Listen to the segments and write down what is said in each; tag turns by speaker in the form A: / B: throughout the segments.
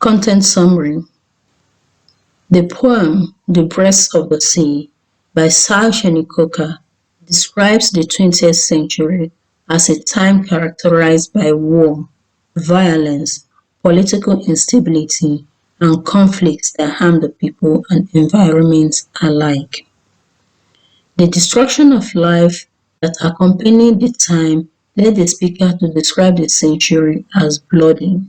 A: Content summary. The poem The Breast of the Sea by Syl Cheney-Coker describes the 20th century as a time characterized by war, violence, political instability, and conflicts that harm the people and environment alike. The destruction of life that accompanied the time led the speaker to describe the century as bloody.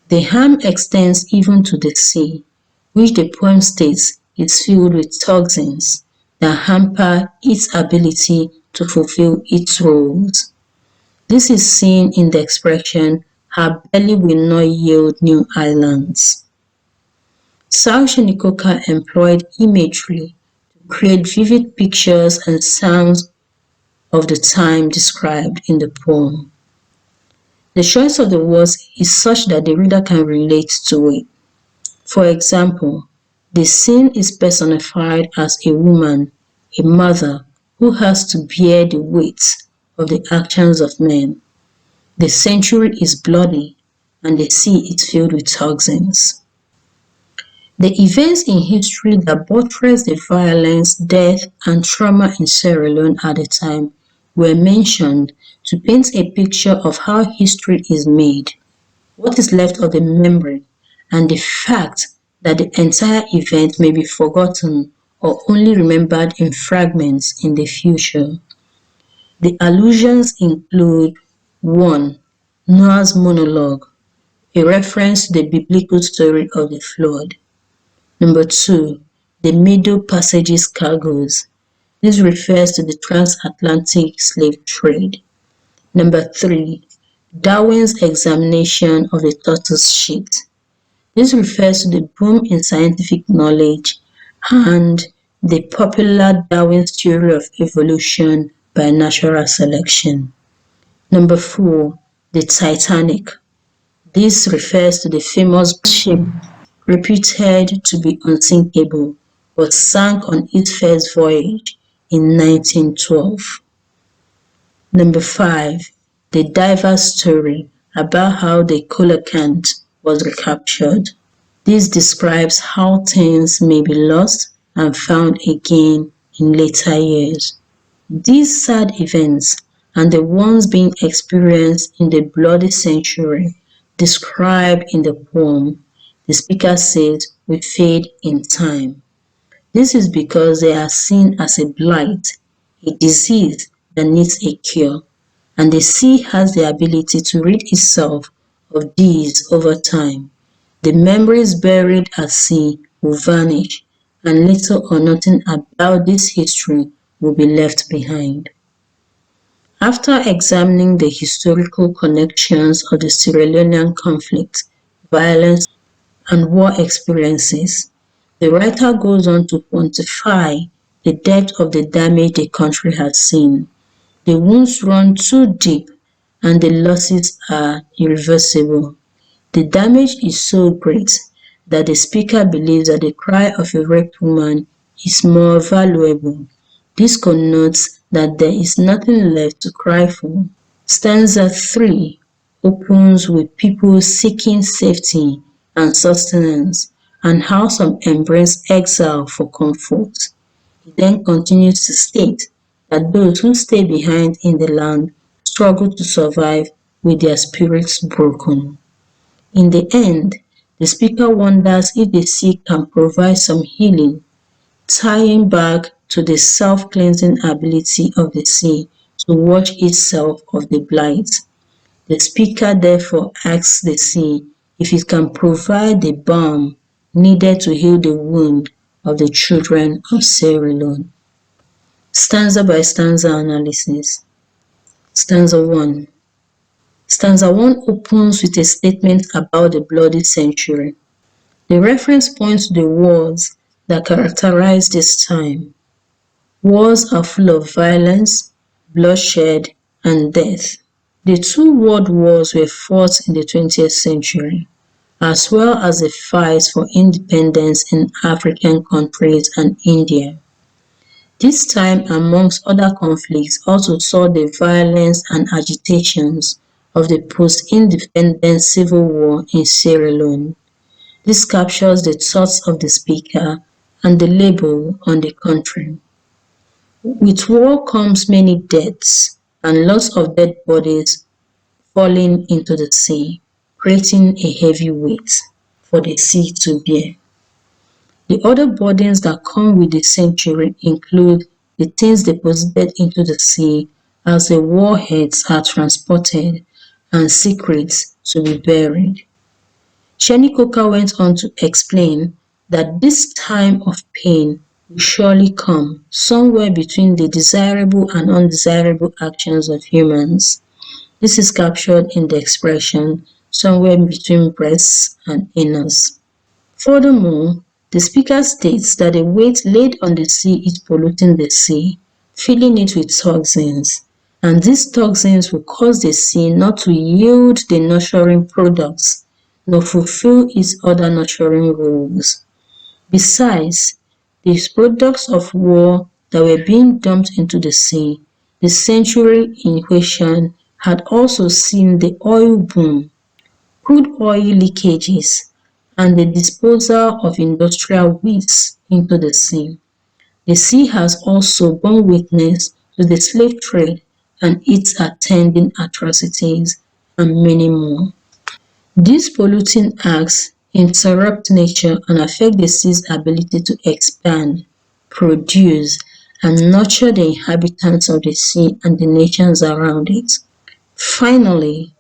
A: The harm extends even to the sea, which the poem states is filled with toxins that hamper its ability to fulfill its roles. This is seen in the expression, "Her belly will not yield new islands." Syl Cheney-Coker employed imagery to create vivid pictures and sounds of the time described in the poem. The choice of the words is such that the reader can relate to it. For example, the scene is personified as a woman, a mother, who has to bear the weight of the actions of men. The century is bloody, and the sea is filled with toxins. The events in history that buttress the violence, death, and trauma in Sierra Leone at the time were mentioned to paint a picture of how history is made, what is left of the memory, and the fact that the entire event may be forgotten or only remembered in fragments in the future. The allusions include 1. Noah's monologue, a reference to the biblical story of the flood. Number 2. The Middle Passage's cargoes. This refers to the transatlantic slave trade. Number 3. Darwin's examination of the tortoise shit. This refers to the boom in scientific knowledge and the popular Darwin's theory of evolution by natural selection. Number 4. The Titanic. This refers to the famous ship reputed to be unsinkable but sank on its first voyage in 1912. Number 5. The diver's story about how the coelacanth was recaptured. This describes how things may be lost and found again in later years. These sad events and the ones being experienced in the bloody century described in the poem, the speaker says, will fade in time. This is because they are seen as a blight, a disease that needs a cure, and the sea has the ability to rid itself of these over time. The memories buried at sea will vanish, and little or nothing about this history will be left behind. After examining the historical connections of the Sierra Leonean conflict, violence, and war experiences, the writer goes on to quantify the depth of the damage the country has seen. The wounds run too deep, and the losses are irreversible. The damage is so great that the speaker believes that the cry of a raped woman is more valuable. This connotes that there is nothing left to cry for. Stanza 3 opens with people seeking safety and sustenance and how some embrace exile for comfort. He then continues to state that those who stay behind in the land struggle to survive with their spirits broken. In the end, the speaker wonders if the sea can provide some healing, tying back to the self-cleansing ability of the sea to wash itself of the blight. The speaker therefore asks the sea if it can provide the balm needed to heal the wound of the children of Sierra Leone. Stanza-by-stanza analysis. Stanza 1. Stanza 1 opens with a statement about the bloody century. The reference points to the wars that characterize this time. Wars are full of violence, bloodshed, and death. The two world wars were fought in the 20th century, as well as the fight for independence in African countries and India. This time, amongst other conflicts, also saw the violence and agitations of the post-independence civil war in Sierra Leone. This captures the thoughts of the speaker and the label on the country. With war comes many deaths and lots of dead bodies falling into the sea, creating a heavy weight for the sea to bear. The other burdens that come with the century include the things deposited into the sea as the warheads are transported and secrets to be buried. Cheney-Coker went on to explain that this time of pain will surely come somewhere between the desirable and undesirable actions of humans. This is captured in the expression somewhere between breasts and anus. Furthermore, the speaker states that the weight laid on the sea is polluting the sea, filling it with toxins, and these toxins will cause the sea not to yield the nurturing products nor fulfill its other nurturing roles. Besides, these products of war that were being dumped into the sea, the century in question had also seen the oil boom, crude oil leakages, and the disposal of industrial waste into the sea. The sea has also borne witness to the slave trade and its attending atrocities, and many more. These polluting acts interrupt nature and affect the sea's ability to expand, produce, and nurture the inhabitants of the sea and the nations around it. Finally,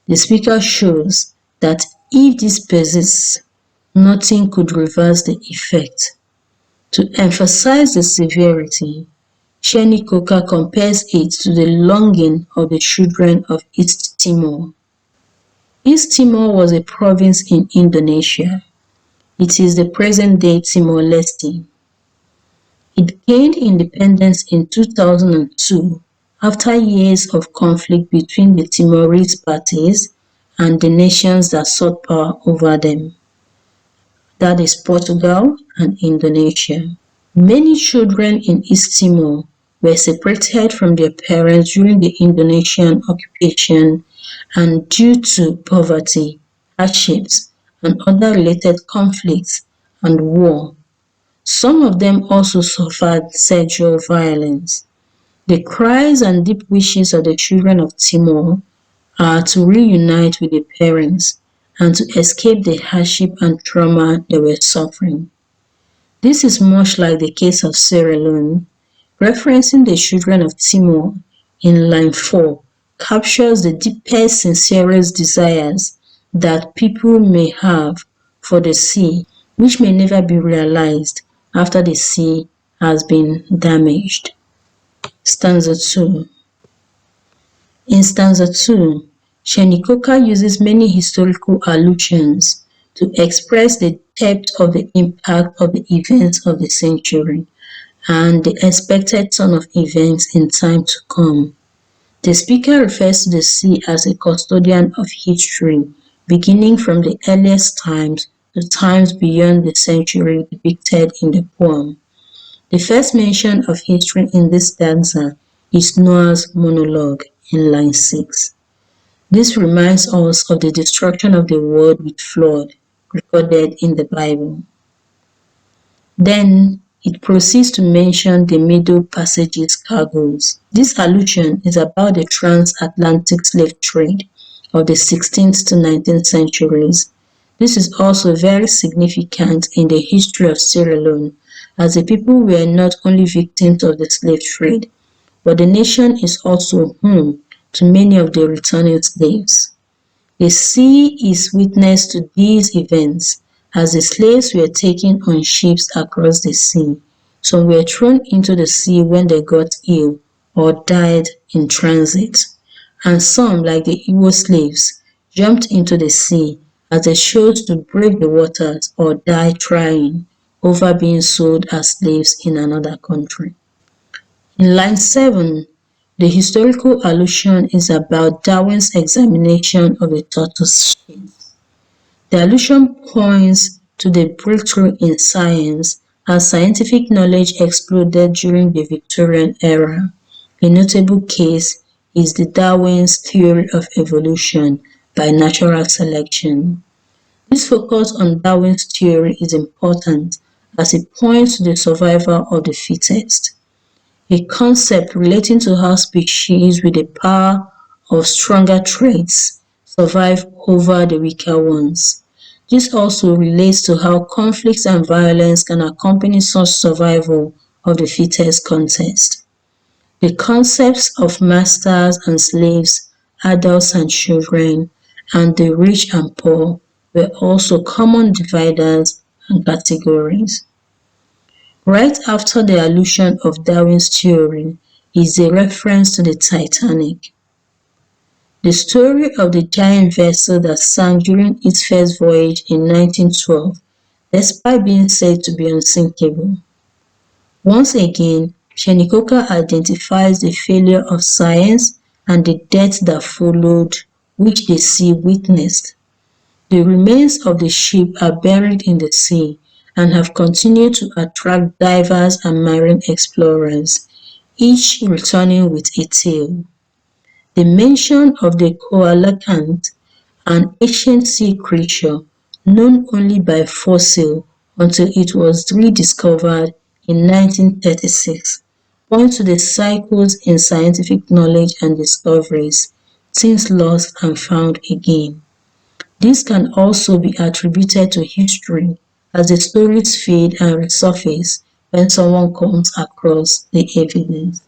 A: the speaker shows that if this persists, nothing could reverse the effect. To emphasize the severity, Cheney-Coker compares it to the longing of the children of East Timor. East Timor was a province in Indonesia. It is the present-day Timor-Leste. It gained independence in 2002 after years of conflict between the Timorese parties and the nations that sought power over them, that is Portugal and Indonesia. Many children in East Timor were separated from their parents during the Indonesian occupation and due to poverty, hardships, and other related conflicts and war. Some of them also suffered sexual violence. The cries and deep wishes of the children of Timor are to reunite with their parents and to escape the hardship and trauma they were suffering. This is much like the case of Sierra Leone. Referencing the children of Timor in line 4 captures the deepest, sincerest desires that people may have for the sea, which may never be realized after the sea has been damaged. Stanza 2. In stanza 2, Cheney-Coker uses many historical allusions to express the depth of the impact of the events of the century and the expected turn of events in time to come. The speaker refers to the sea as a custodian of history, beginning from the earliest times to times beyond the century depicted in the poem. The first mention of history in this stanza is Noah's monologue in line 6. This reminds us of the destruction of the world with flood recorded in the Bible. Then it proceeds to mention the Middle Passage's cargoes. This allusion is about the transatlantic slave trade of the 16th to 19th centuries. This is also very significant in the history of Sierra Leone, as the people were not only victims of the slave trade, but the nation is also home to many of the returning slaves. The sea is witness to these events as the slaves were taken on ships across the sea. Some were thrown into the sea when they got ill or died in transit, and some, like the Igbo slaves, jumped into the sea as they chose to brave the waters or die trying over being sold as slaves in another country. In line 7, the historical allusion is about Darwin's examination of a tortoise shell. The allusion points to the breakthrough in science as scientific knowledge exploded during the Victorian era. A notable case is the Darwin's theory of evolution by natural selection. This focus on Darwin's theory is important as it points to the survival of the fittest, a concept relating to how species with the power of stronger traits survive over the weaker ones. This also relates to how conflicts and violence can accompany such survival of the fittest contest. The concepts of masters and slaves, adults and children, and the rich and poor were also common dividers and categories. Right after the allusion of Darwin's theory is a reference to the Titanic, the story of the giant vessel that sank during its first voyage in 1912, despite being said to be unsinkable. Once again, Cheney-Coker identifies the failure of science and the death that followed, which the sea witnessed. The remains of the ship are buried in the sea and have continued to attract divers and marine explorers, each returning with a tale. The mention of the coelacanth, an ancient sea creature known only by fossil until it was rediscovered in 1936, points to the cycles in scientific knowledge and discoveries, things lost and found again. This can also be attributed to history, as the stories fade and resurface when someone comes across the evidence.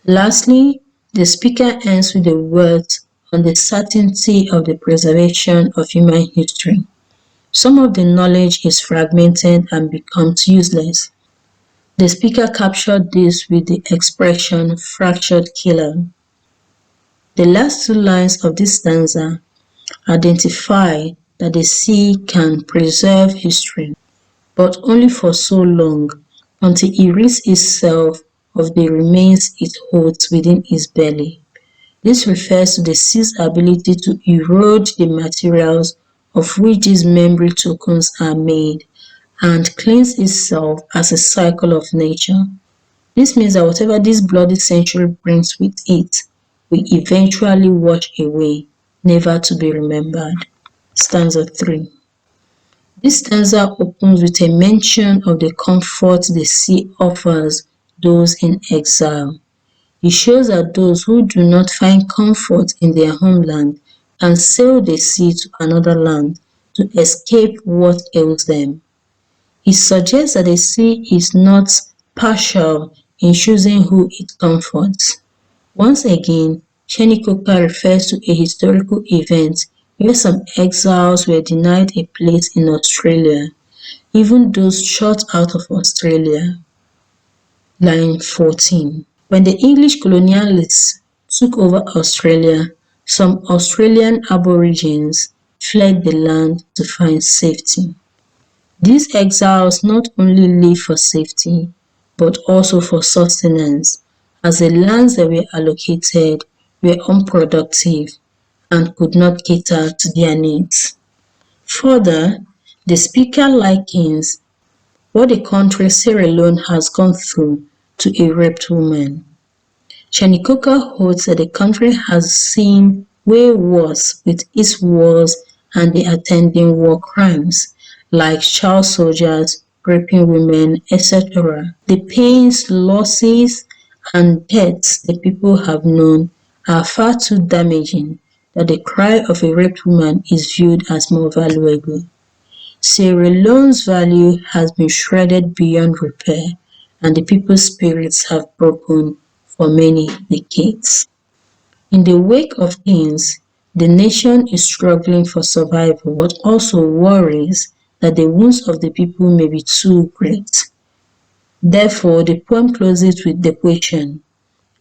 A: Lastly, the speaker ends with a words on the certainty of the preservation of human history. Some of the knowledge is fragmented and becomes useless. The speaker captured this with the expression fractured killer. The last two lines of this stanza identify that the sea can preserve history, but only for so long until it rids itself of the remains it holds within its belly. This refers to the sea's ability to erode the materials of which these memory tokens are made and cleanse itself as a cycle of nature. This means that whatever this bloody century brings with it will eventually wash away, never to be remembered. Stanza 3. This stanza opens with a mention of the comfort the sea offers those in exile. It shows that those who do not find comfort in their homeland can sail the sea to another land to escape what ails them. It suggests that the sea is not partial in choosing who it comforts. Once again, Cheney-Coker refers to a historical event where some exiles were denied a place in Australia, even those shot out of Australia. Line 14. When the English colonialists took over Australia, some Australian Aborigines fled the land to find safety. These exiles not only lived for safety, but also for sustenance, as the lands that were allocated were unproductive and could not cater to their needs. Further, the speaker likens what the country Sierra Leone has gone through to a raped woman. Cheney-Coker holds that the country has seen way worse with its wars and the attending war crimes, like child soldiers, raping women, etc. The pains, losses, and deaths the people have known are far too damaging that the cry of a raped woman is viewed as more valuable. Sierra Leone's value has been shredded beyond repair, and the people's spirits have broken for many decades. In the wake of things, the nation is struggling for survival, but also worries that the wounds of the people may be too great. Therefore, the poem closes with the question,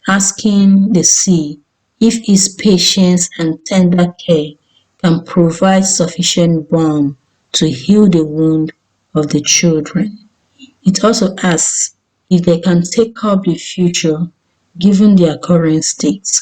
A: asking the sea if its patience and tender care can provide sufficient balm to heal the wound of the children. It also asks if they can take up the future given their current state.